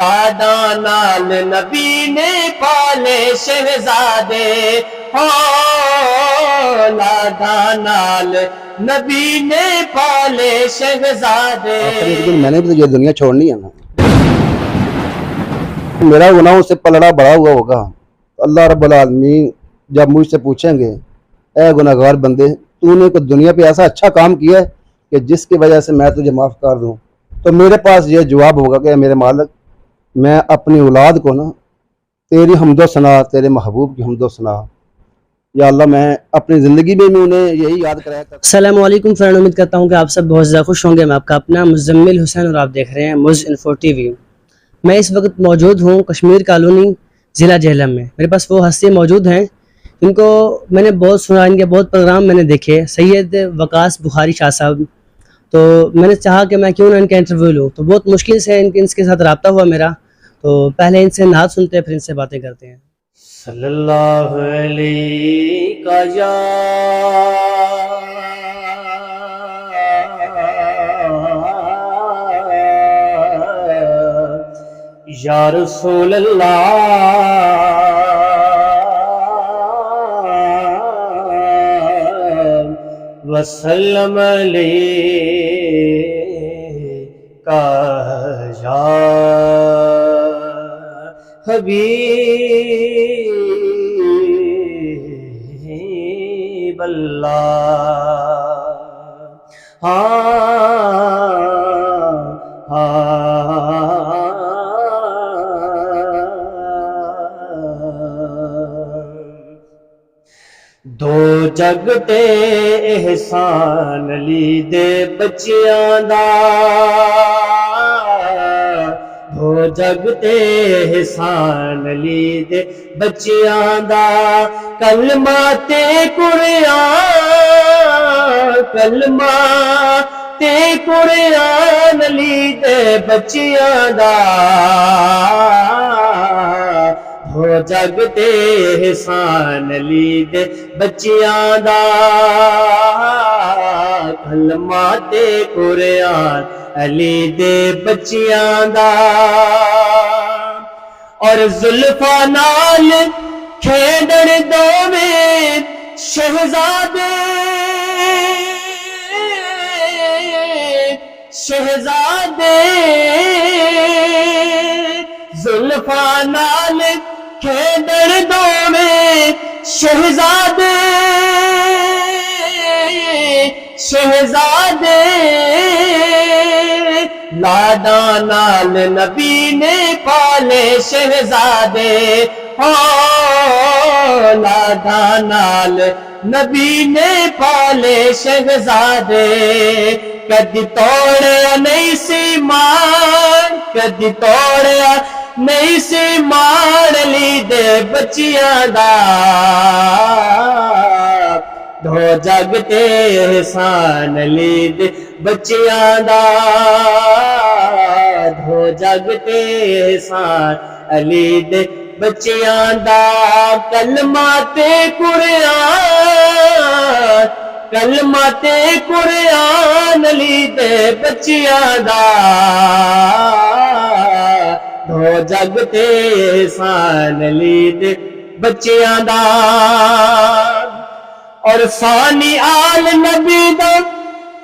लाडा नाल नबी ने पाले शहजादे हो, लाडा नाल नबी ने पाले शहजादे। एक दिन मैंने भी तो ये दुनिया छोड़नी है ना, मेरा गुनाह उससे पलड़ा बड़ा हुआ होगा। अल्लाह रब्बुल आलमीन जब मुझसे पूछेंगे, ए गुनहगार बंदे, तूने को दुनिया पे ऐसा अच्छा काम किया है कि जिसकी वजह से मैं तुझे माफ़ कर दूं, तो मेरे पास ये जवाब होगा कि मेरे मालिक, मैं अपनी औलाद को ना तेरी हम्दो सना, तेरे महबूब की हम्दो सना, या अल्लाह मैं अपनी ज़िंदगी में उन्हें यही याद कराया। अस्सलाम वालेकुम फ्रेंड, उम्मीद करता हूँ कि आप सब बहुत ज़्यादा खुश होंगे। मैं आपका अपना मुज़म्मिल हुसैन और आप देख रहे हैं मुज़ इन्फो टीवी। मैं इस वक्त मौजूद हूँ कश्मीर कॉलोनी ज़िला जेहलम में। मेरे पास वो हस्ती मौजूद हैं इनको मैंने बहुत सुना, इनके बहुत प्रोग्राम मैंने देखे, सैयद वकास बुखारी शाह साहब। तो मैंने चाहा कि मैं क्यों ना इनका इंटरव्यू लूँ, तो बहुत मुश्किल से इनके साथ रब्ता हुआ मेरा। तो पहले इनसे नात सुनते हैं, फिर इनसे बातें करते हैं। सल्लल्लाहु अलैहि या रसूल अल्लाह, वसल्लम अलैका या हबीब अल्लाह। दो जगते एहसान ली दे बच्चियां दा, दो जगते एहसान ली दे बच्चियां दा, कलमा ते कुरान, कलमा ते कुरान ली दे बच्चियां दा, हो जगते एहसान ली दे बच्चियां दा, कलमा ते कुरान अली दे बच्चियां दा। और जुल्फा नाल खेडण दोवें शहजादे, शहजादे जुल्फा नाल खेडण दोवें शहजादे, शहजादे लाडा नाल नबी ने पाले शहजादे हो, लाडा नाल नबी ने पाले शहजादे। कदी तोड़या नहीं सी मान, कदी तोड़या नहीं सी मान ली दे बच्चियां दा, दो जगते एहसान ली दे बच्चियां दा, दो जगते एहसान अली दे बच्चियां दा, कलमा ते कुरान, कलमा ते कुरान ली दे बच्चियां दा, दो जगते एहसान ली दे बच्चियां दा। और सानी आल नबी दा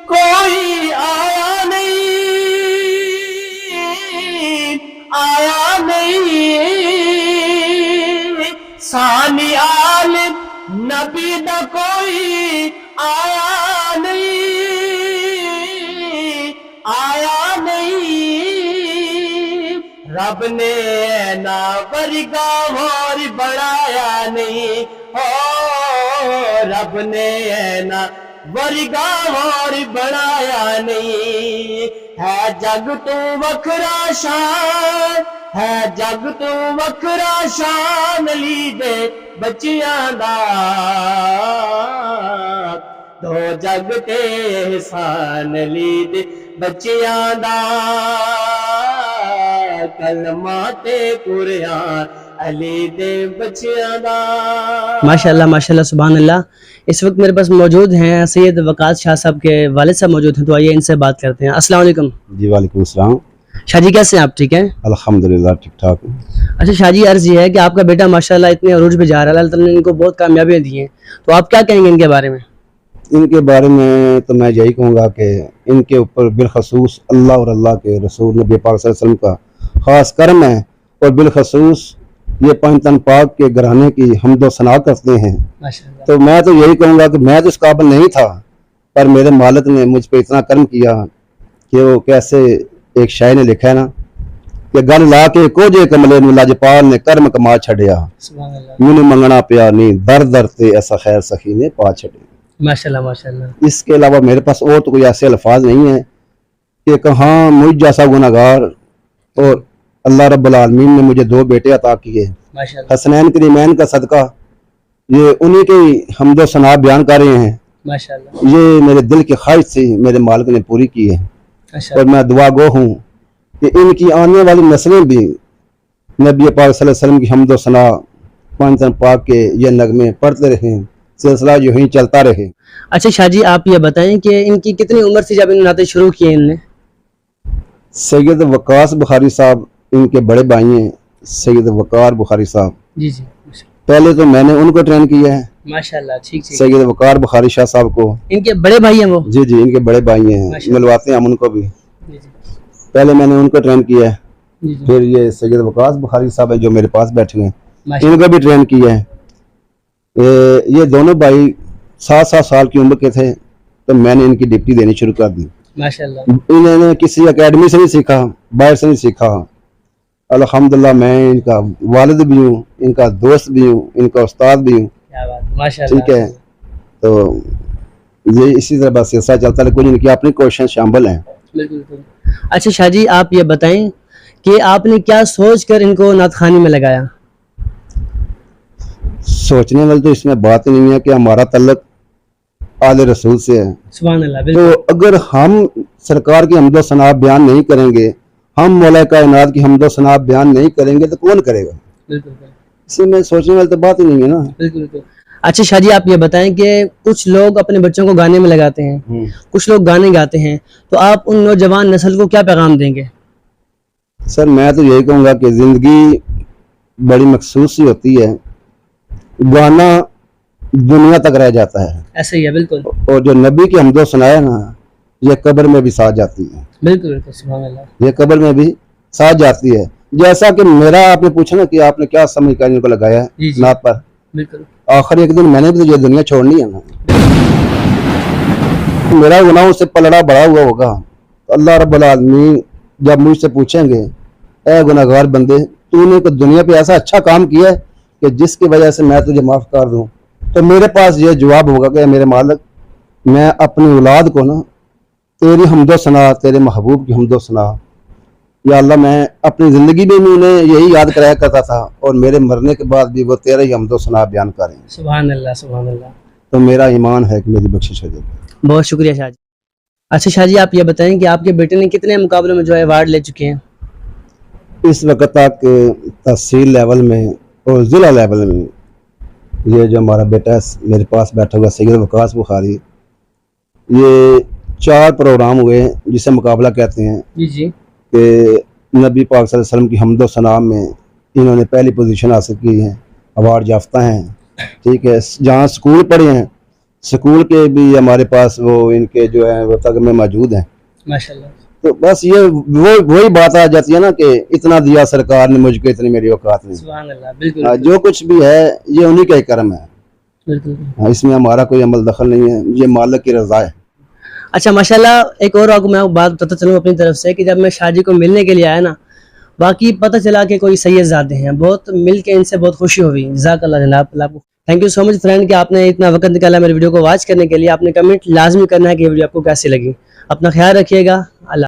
कोई आया नहीं, आया नहीं, सानी आल नबी दा कोई आया नहीं, आया नहीं। रब ने ना वर्गा और बढ़ाया नहीं हो, रब ने ना वर्गा और बढ़ाया नहीं। है जग तू वखरा शान, है जग तू वखरा शान ली दे बच्चियां दा, दो जगते एहसान ली दे बच्चियां दा, कलमा ते कुरान अली दे बच्चियां दा। माशाल्लाह माशाल्लाह सुभान अल्लाह। इस वक्त मेरे पास मौजूद हैं सैयद वकास शाह साहब के वालिद साहब मौजूद हैं, तो आइए इनसे बात करते हैं। अस्सलाम वालेकुम। जी वालेकुम अस्सलाम। शाह जी कैसे हैं आप? ठीक हैं? अल्हम्दुलिल्लाह ठीक ठाक हूँ। अच्छा शाह जी, अर्ज़ ये है कि आपका बेटा माशाल्लाह इतने अरूज पे जा रहा है, अल्लाह ताला ने इनको बहुत कामयाबियाँ दी हैं, तो आप क्या कहेंगे इनके बारे में? इनके बारे में तो मैं यही कहूँगा कि इनके ऊपर बिलखसूस अल्लाह और अल्लाह के रसूल नबी पाक सल्लल्लाहु अलैहि वसल्लम का ख़ास करम है, और बिलखसूस ये पंजतन पाक के घराने की हमदो सना करते हैं। माशाल्लाह। तो मैं तो यही कहूँगा कि मैं तो इस काबिल नहीं था, पर मेरे मालिक ने मुझ पर इतना करम किया कि वो कैसे एक शायर ने लिखा है ना कि गल ला के कोजे कमले नूं लजपाल ने कर्म कमा छड़िया, सुभान अल्लाह। मैनू मंगना पिया नहीं दर दर ते ऐसा खैर सखी ने पा छड़िया। माशाल्लाह माशाल्लाह। इसके अलावा मेरे पास और तो कोई ऐसे अल्फाज नहीं है कि कहाँ मुझ जैसा गुनाहगार, और अल्लाह रब्बुल आलमीन ने मुझे 2 बेटे अता किए, माशाल्लाह हसनैन करीमैन का सदका, ये उन्हीं की हमदो सना बयान कर रहे हैं। माशाल्लाह ये मेरे दिल की ख्वाहिश थी, मेरे मालिक ने पूरी की है, और मैं दुआ गो हूँ कि इनकी आने वाली नस्लें भी नबी पाक सल्लल्लाहु अलैहि वसल्लम की हमदो सना पंजतन पाक के ये नगमे पढ़ते रहें, सिलसिला जो ही चलता रहे। अच्छा शाह जी, आप ये बताएं कि इनकी कितनी उम्र थी जब इन नाते शुरू किए इनने? सैयद वकास बुखारी साहब इनके बड़े भाई हैं, सैयद वकार बुखारी साहब। जी जी पहले तो मैंने उनको ट्रेन किया है, माशाल्लाह। ठीक ठीक। सैयद वकार बुखारी शाह साहब को। इनके बड़े भाई हैं वो? जी जी, इनके बड़े भाई हैं, माशाल्लाह। मिलवाते हैं हम उनको भी। जी जी पहले मैंने उनको ट्रेन किया है, जी जी। फिर ये सैयद वकास बुखारी साहब हैं जो मेरे पास बैठे हैं, माशाल्लाह इनको भी ट्रेन किया है। ये दोनों भाई 7-7 साल की उम्र के थे तो मैंने इनकी डिप्टी देनी शुरू कर दी। माशाल्लाह। इन्होंने किसी एकेडमी से नहीं सीखा, बाहर से नहीं सीखा। अल्हम्दुलिल्लाह मैं इनका वालिद भी हूँ, इनका दोस्त भी हूँ, इनका उस्ताद भी हूँ। क्या बात, माशाल्लाह। ठीक है, तो ये इसी तरह बस सिलसिला चलता है, कुछ इनकी अपनी कोशिश शामिल हैं। बिल्कुल बिल्कुल। अच्छा शाह जी, आप ये बताएं कि आपने क्या सोच कर इनको नातखानी में लगाया? सोचने वाली तो इसमें बात ही नहीं है कि हमारा तल्लक आले रसूल से है। सुभान अल्लाह। तो बिल्कुल अगर हम सरकार की हमदो सना बयान नहीं करेंगे, हम मौला कायनात की हमदो सना बयान नहीं करेंगे तो कौन करेगा? बिल्कुल बिल्कुल। इसमें सोचने वाली तो बात ही नहीं है ना। बिल्कुल बिल्कुल। अच्छा शाह जी, आप ये बताएं कि कुछ लोग अपने बच्चों को गाने में लगाते हैं, कुछ लोग गाने गाते हैं, तो आप उन नौजवान नस्ल को क्या पैगाम देंगे? सर मैं तो यही कहूँगा कि ज़िंदगी बड़ी मखसूस सी होती है, गाना दुनिया तक रह जाता है, ऐसे ही है। बिल्कुल और जो नबी की हमदो सुनाया ना, ये कब्र में भी साथ जाती है, बिल्कुल बिल्कुल। सुभान अल्लाह। ये कब्र में भी साथ जाती है। जैसा कि मेरा आपने पूछा ना कि आपने क्या समझ कर इनको लगाया जी, है जी। नाप पर, बिल्कुल आखिर एक दिन मैंने भी तो ये दुनिया छोड़नी है ना। मेरा गुनाह उससे पलड़ा बड़ा हुआ होगा, तो अल्लाह रब्बुल आलमीन जब मुझसे पूछेंगे, ऐ गुनाहगार बंदे, तूने को दुनिया पे ऐसा अच्छा काम किया है कि जिसकी वजह से मैं तुझे माफ कर दूं, तो मेरे पास ये जवाब होगा कि मेरे मालिक, मैं अपनी औलाद को ना तेरी हमदो सना, तेरे महबूब की हमदो सना, या अल्लाह मैं अपनी ज़िंदगी में भी उन्हें यही याद कराया करता था, और मेरे मरने के बाद भी वो तेरा ही हमदो सना बयान करें। सुभान अल्लाह सुभान अल्लाह। तो मेरा ईमान है कि मेरी बख्शिश हो जाएगी। बहुत शुक्रिया शाह जी। अच्छा शाह जी, आप ये बताएं कि आपके बेटे ने कितने मुकाबलों में जो है अवार्ड ले चुके हैं? इस वक्त तक तहसील लेवल में और ज़िला लेवल में ये जो हमारा बेटा है मेरे पास बैठा हुआ सैयद वकास बुखारी, ये 4 प्रोग्राम हुए जिसे मुकाबला कहते हैं जी जी। कि नबी पाक सल्लल्लाहु अलैहि वसल्लम की हमदो सना में इन्होंने पहली पोजीशन हासिल की है, अवार्ड याफ्ता हैं। ठीक है, जहाँ स्कूल पढ़े हैं, स्कूल के भी हमारे पास वो इनके जो है वो तगमे मौजूद हैं। माशाल्लाह। तो बस ये वही बात आ जाती है ना कि इतना दिया सरकार ने मुझको, इतनी मेरी औकात नहीं। सुभान अल्लाह। बिल्कुल जो कुछ भी है ये उन्हीं का ही करम है, बिल्कुल। इसमें हमारा कोई अमल दखल नहीं है, ये मालिक की रजा है। अच्छा माशाल्लाह, एक और आपको मैं बात बताता चलूँ अपनी तरफ से कि जब मैं शाह जी को मिलने के लिए आया ना, बाकी पता चला कि कोई सैयदजादे हैं, बहुत मिल के इनसे बहुत खुशी हुई। जज़ाकल्लाह जनाब, आपको thank you so much friend कि आपने इतना वक्त निकाला मेरे वीडियो को वॉच करने के लिए। आपने कमेंट लाजमी करना है कि ये वीडियो आपको कैसी लगी। अपना ख्याल रखिएगा।